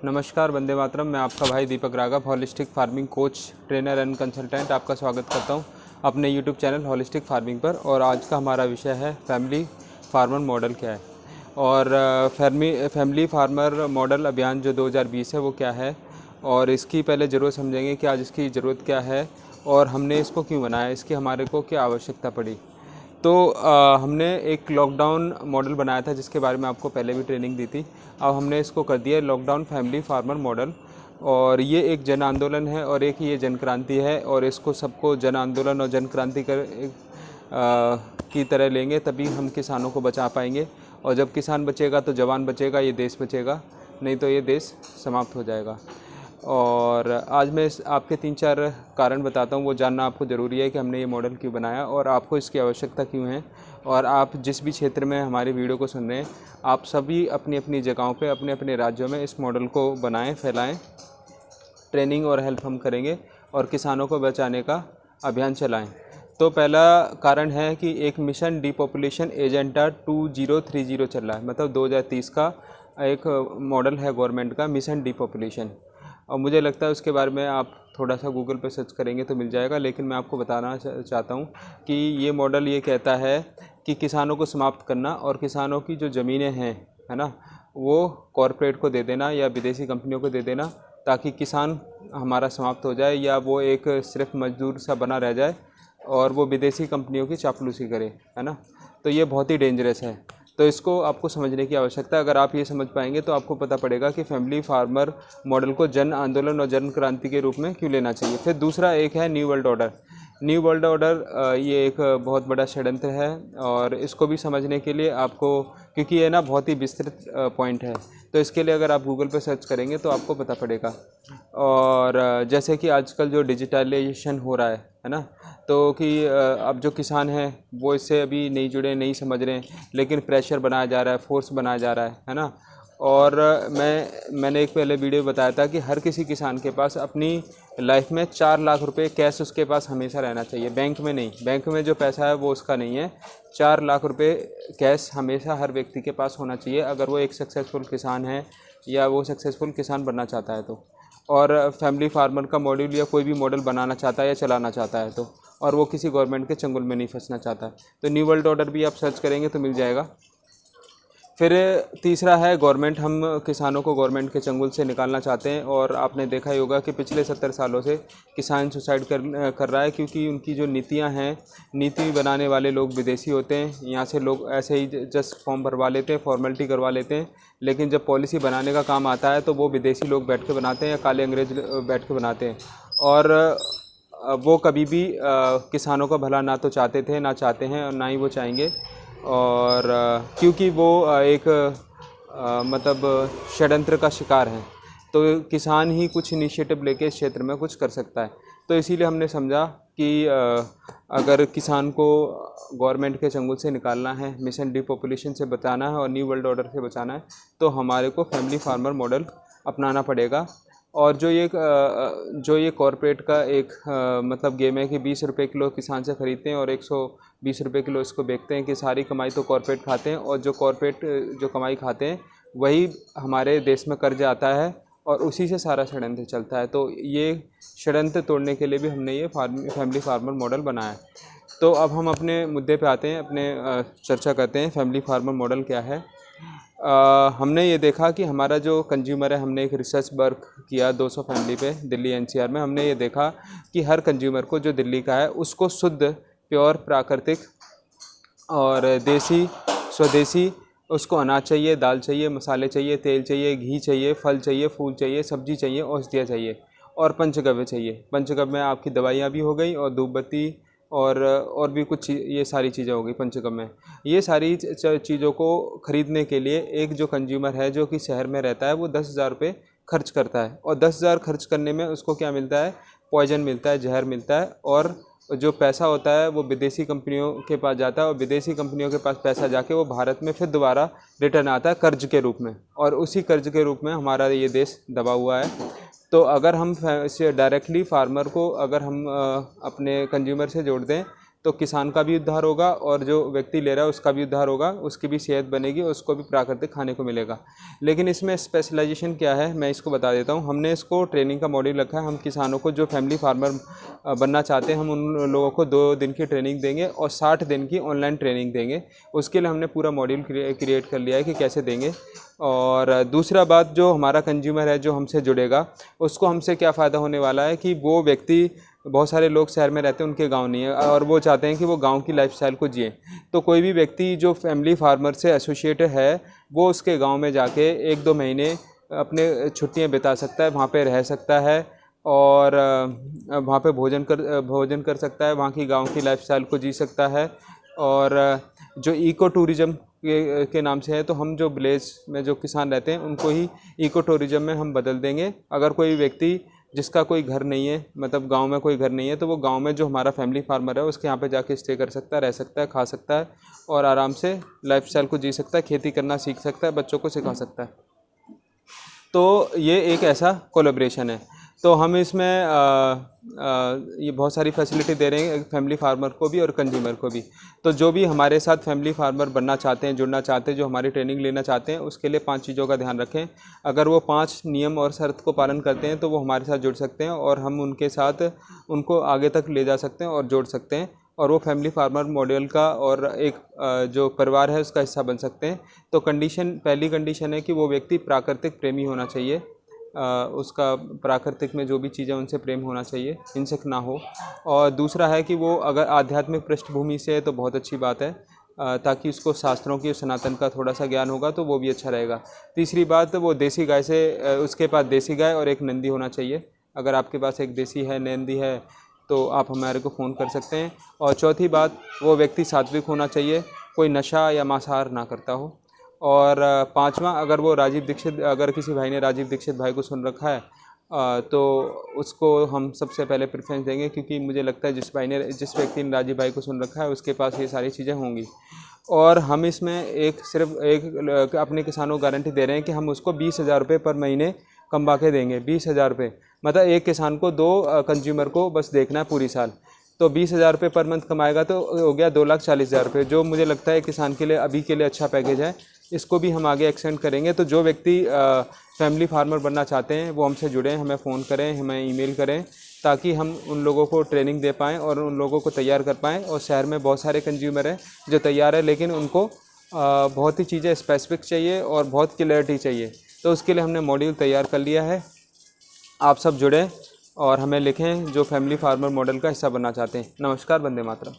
नमस्कार, वंदे मातरम। मैं आपका भाई Deepak Raghav, holistic farming coach, trainer and consultant आपका स्वागत करता हूं अपने यूट्यूब चैनल हॉलिस्टिक फार्मिंग पर। और आज का हमारा विषय है फैमिली फार्मर मॉडल क्या है, और फैमिली फार्मर मॉडल अभियान जो 2020 है वो क्या है, और इसकी पहले ज़रूरत समझेंगे कि आज इसकी ज़रूरत क्या है और हमने इसको क्यों बनाया, इसकी हमारे को क्या आवश्यकता पड़ी। तो हमने एक लॉकडाउन मॉडल बनाया था जिसके बारे में आपको पहले भी ट्रेनिंग दी थी। अब हमने इसको कर दिया लॉकडाउन फैमिली फार्मर मॉडल, और ये एक जन आंदोलन है और एक ये जन क्रांति है, और इसको सबको जन आंदोलन और जन क्रांति की तरह लेंगे तभी हम किसानों को बचा पाएंगे। और जब किसान बचेगा तो जवान बचेगा, ये देश बचेगा, नहीं तो ये देश समाप्त हो जाएगा। और आज मैं आपके 3-4 कारण बताता हूँ, वो जानना आपको ज़रूरी है कि हमने ये मॉडल क्यों बनाया और आपको इसकी आवश्यकता क्यों है। और आप जिस भी क्षेत्र में हमारी वीडियो को सुन रहे हैं, आप सभी अपनी अपनी जगहों पे, अपने अपने राज्यों में इस मॉडल को बनाएं, फैलाएं। ट्रेनिंग और हेल्प हम करेंगे और किसानों को बचाने का अभियान चलाएं। तो पहला कारण है कि एक मिशन डिपॉपुलेशन एजेंडा 2030 चल रहा है, मतलब 2030 का एक मॉडल है गवर्नमेंट का, मिशन डिपॉपुलेशन। और मुझे लगता है उसके बारे में आप थोड़ा सा गूगल पे सर्च करेंगे तो मिल जाएगा, लेकिन मैं आपको बताना चाहता हूँ कि ये मॉडल ये कहता है कि किसानों को समाप्त करना और किसानों की जो ज़मीनें हैं, है ना, वो कॉरपोरेट को दे देना या विदेशी कंपनियों को दे देना, ताकि किसान हमारा समाप्त हो जाए या वो एक सिर्फ मजदूर सा बना रह जाए और वो विदेशी कंपनियों की चापलूसी करे, है ना। तो ये बहुत ही डेंजरस है। तो इसको आपको समझने की आवश्यकता है। अगर आप ये समझ पाएंगे तो आपको पता पड़ेगा कि फैमिली फार्मर मॉडल को जन आंदोलन और जन क्रांति के रूप में क्यों लेना चाहिए। फिर दूसरा एक है new world order. New world order ये एक बहुत बड़ा षड्यंत्र है, और इसको भी समझने के लिए आपको, क्योंकि ये ना बहुत ही विस्तृत पॉइंट है, तो इसके लिए अगर आप गूगल पर सर्च करेंगे तो आपको पता पड़ेगा। और जैसे कि आजकल जो डिजिटलाइजेशन हो रहा है ना, तो कि अब जो किसान हैं वो इससे अभी नहीं जुड़े, नहीं समझ रहे हैं, लेकिन प्रेशर बनाया जा रहा है, फोर्स बनाया जा रहा है ना। और मैंने एक पहले वीडियो बताया था कि हर किसी किसान के पास अपनी लाइफ में 4 लाख रुपए कैश उसके पास हमेशा रहना चाहिए, बैंक में नहीं। बैंक में जो पैसा है वो उसका नहीं है, 4 लाख रुपए कैश हमेशा हर व्यक्ति के पास होना चाहिए, अगर वो एक सक्सेसफुल किसान है या वो सक्सेसफुल किसान बनना चाहता है तो। और फैमिली फार्मर का मॉड्यूल या कोई भी मॉडल बनाना चाहता है या चलाना चाहता है तो, और वो किसी गवर्नमेंट के चंगुल में नहीं फंसना चाहता है, तो न्यू वर्ल्ड ऑर्डर भी आप सर्च करेंगे तो मिल जाएगा। फिर तीसरा है गवर्नमेंट। हम किसानों को गवर्नमेंट के चंगुल से निकालना चाहते हैं, और आपने देखा ही होगा कि पिछले 70 सालों से किसान सुसाइड कर रहा है, क्योंकि उनकी जो नीतियां हैं, नीति बनाने वाले लोग विदेशी होते हैं। यहाँ से लोग ऐसे ही जस्ट फॉर्म भरवा लेते हैं, फॉर्मेलिटी करवा लेते हैं, लेकिन जब पॉलिसी बनाने का काम आता है तो वो विदेशी लोग बैठ के बनाते हैं या काले अंग्रेज बैठ के बनाते हैं। और वो कभी भी किसानों का भला ना तो चाहते थे, ना चाहते हैं, और ना ही वो चाहेंगे। और क्योंकि वो एक मतलब षड्यंत्र का शिकार है, तो किसान ही कुछ इनिशिएटिव लेके इस क्षेत्र में कुछ कर सकता है। तो इसीलिए हमने समझा कि अगर किसान को गवर्नमेंट के चंगुल से निकालना है, मिशन डिपॉपुलेशन से बचाना है और न्यू वर्ल्ड ऑर्डर से बचाना है, तो हमारे को फैमिली फार्मर मॉडल अपनाना पड़ेगा। और जो ये कॉरपोरेट का एक मतलब गेम है कि 20 रुपये किलो किसान से ख़रीदते हैं और 120 रुपये किलो इसको बेचते हैं, कि सारी कमाई तो कॉरपोरेट खाते हैं, और जो कॉरपोरेट जो कमाई खाते हैं वही हमारे देश में कर्ज आता है और उसी से सारा षड्यंत्र चलता है। तो ये षड्यंत्र तोड़ने के लिए भी हमने ये फैमिली फार्मर मॉडल बनाया है। तो अब हम अपने मुद्दे पे आते हैं, अपने चर्चा करते हैं फैमिली फार्मर मॉडल क्या है। हमने ये देखा कि हमारा जो कंज्यूमर है, हमने एक रिसर्च वर्क किया 200 फैमिली पे दिल्ली एनसीआर में। हमने ये देखा कि हर कंज्यूमर को जो दिल्ली का है उसको शुद्ध, प्योर, प्राकृतिक और देसी, स्वदेशी उसको अनाज चाहिए, दाल चाहिए, मसाले चाहिए, तेल चाहिए, घी चाहिए, फल चाहिए, फूल चाहिए, सब्जी चाहिए, औषधियाँ चाहिए, और पंचगव्य चाहिए। पंचगव्य में आपकी दवाइयाँ भी हो गई, और धूप बत्ती और भी कुछ ये सारी चीज़ें हो गई पंचगव्य में। ये सारी चीज़ों को ख़रीदने के लिए एक जो कंज्यूमर है जो कि शहर में रहता है, वो 10,000 रुपये खर्च करता है, और 10,000 खर्च करने में उसको क्या मिलता है, पॉइजन मिलता है, जहर मिलता है। और जो पैसा होता है वो विदेशी कंपनियों के पास जाता है, और विदेशी कंपनियों के पास पैसा जाके वो भारत में फिर दोबारा रिटर्न आता है कर्ज के रूप में, और उसी कर्ज के रूप में हमारा ये देश दबा हुआ है। तो अगर हम इसे डायरेक्टली फार्मर को अगर हम अपने कंज्यूमर से जोड़ दें तो किसान का भी उद्धार होगा और जो व्यक्ति ले रहा है उसका भी उद्धार होगा, उसकी भी सेहत बनेगी, उसको भी प्राकृतिक खाने को मिलेगा। लेकिन इसमें स्पेशलाइजेशन क्या है मैं इसको बता देता हूँ। हमने इसको ट्रेनिंग का मॉड्यूल रखा है। हम किसानों को जो फैमिली फार्मर बनना चाहते हैं हम उन लोगों को 2 दिन की ट्रेनिंग देंगे और 60 दिन की ऑनलाइन ट्रेनिंग देंगे। उसके लिए हमने पूरा मॉड्यूल क्रिएट कर लिया है कि कैसे देंगे। और दूसरा बात, जो हमारा कंज्यूमर है जो हमसे जुड़ेगा उसको हमसे क्या फ़ायदा होने वाला है कि वो व्यक्ति, बहुत सारे लोग शहर में रहते हैं उनके गांव नहीं है और वो चाहते हैं कि वो गांव की लाइफस्टाइल को जिए। तो कोई भी व्यक्ति जो फैमिली फार्मर से एसोसिएटेड है वो उसके गांव में जाके 1-2 महीने अपने छुट्टियां बिता सकता है, वहाँ पे रह सकता है और वहाँ पे भोजन कर सकता है, वहाँ की गांव की लाइफस्टाइल को जी सकता है। और जो इको टूरिज़्म के नाम से है, तो हम जो विलेज में जो किसान रहते हैं उनको ही इको टूरिज़्म में हम बदल देंगे। अगर कोई व्यक्ति जिसका कोई घर नहीं है, मतलब गांव में कोई घर नहीं है, तो वो गांव में जो हमारा फैमिली फार्मर है उसके यहाँ पे जाके स्टे कर सकता है, रह सकता है, खा सकता है और आराम से लाइफस्टाइल को जी सकता है, खेती करना सीख सकता है, बच्चों को सिखा सकता है। तो ये एक ऐसा कोलैबोरेशन है। तो हम इसमें ये बहुत सारी फैसिलिटी दे रहे हैं फैमिली फार्मर को भी और कंज्यूमर को भी। तो जो भी हमारे साथ फैमिली फार्मर बनना चाहते हैं, जुड़ना चाहते हैं, जो हमारी ट्रेनिंग लेना चाहते हैं, उसके लिए 5 चीज़ों का ध्यान रखें। अगर वो 5 नियम और शर्त को पालन करते हैं तो वो हमारे साथ जुड़ सकते हैं और हम उनके साथ उनको आगे तक ले जा सकते हैं और जोड़ सकते हैं और वो फैमिली फार्मर मॉडल का और एक जो परिवार है उसका हिस्सा बन सकते हैं। तो पहली कंडीशन है कि वो व्यक्ति प्राकृतिक प्रेमी होना चाहिए। उसका प्राकृतिक में जो भी चीज़ें उनसे प्रेम होना चाहिए, हिंसक ना हो। और दूसरा है कि वो अगर आध्यात्मिक पृष्ठभूमि से है तो बहुत अच्छी बात है, ताकि उसको शास्त्रों की सनातन का थोड़ा सा ज्ञान होगा तो वो भी अच्छा रहेगा। तीसरी बात, वो देसी गाय से उसके पास देसी गाय और एक नंदी होना चाहिए। अगर आपके पास एक देसी है, नंदी है, तो आप हमारे को फ़ोन कर सकते हैं। और चौथी बात, वो व्यक्ति सात्विक होना चाहिए, कोई नशा या मांसाहार ना करता हो। और 5वां, अगर वो अगर किसी भाई ने राजीव दीक्षित भाई को सुन रखा है तो उसको हम सबसे पहले प्रेफरेंस देंगे, क्योंकि मुझे लगता है जिस व्यक्ति ने राजीव भाई को सुन रखा है उसके पास ये सारी चीज़ें होंगी। और हम इसमें सिर्फ एक अपने किसानों को गारंटी दे रहे हैं कि हम उसको 20,000 रुपये पर महीने कमा के देंगे। 20,000 रुपये, मतलब एक किसान को 2 कंज्यूमर को बस देखना है पूरी साल। तो 20,000 रुपये पर मंथ कमाएगा तो हो गया 2,40,000 रुपये, जो मुझे लगता है किसान के लिए अभी के लिए अच्छा पैकेज है। इसको भी हम आगे एक्सटेंड करेंगे। तो जो व्यक्ति फैमिली फार्मर बनना चाहते हैं वो हमसे जुड़ें, हमें फ़ोन करें, हमें ईमेल करें, ताकि हम उन लोगों को ट्रेनिंग दे पाएँ और उन लोगों को तैयार कर पाएँ। और शहर में बहुत सारे कंज्यूमर हैं जो तैयार है, लेकिन उनको बहुत ही चीज़ें स्पेसिफिक चाहिए और बहुत क्लैरिटी चाहिए। तो उसके लिए हमने मॉड्यूल तैयार कर लिया है। आप सब जुड़ें और हमें लिखें जो फैमिली फार्मर मॉडल का हिस्सा बनना चाहते हैं। नमस्कार, वंदे मातरम।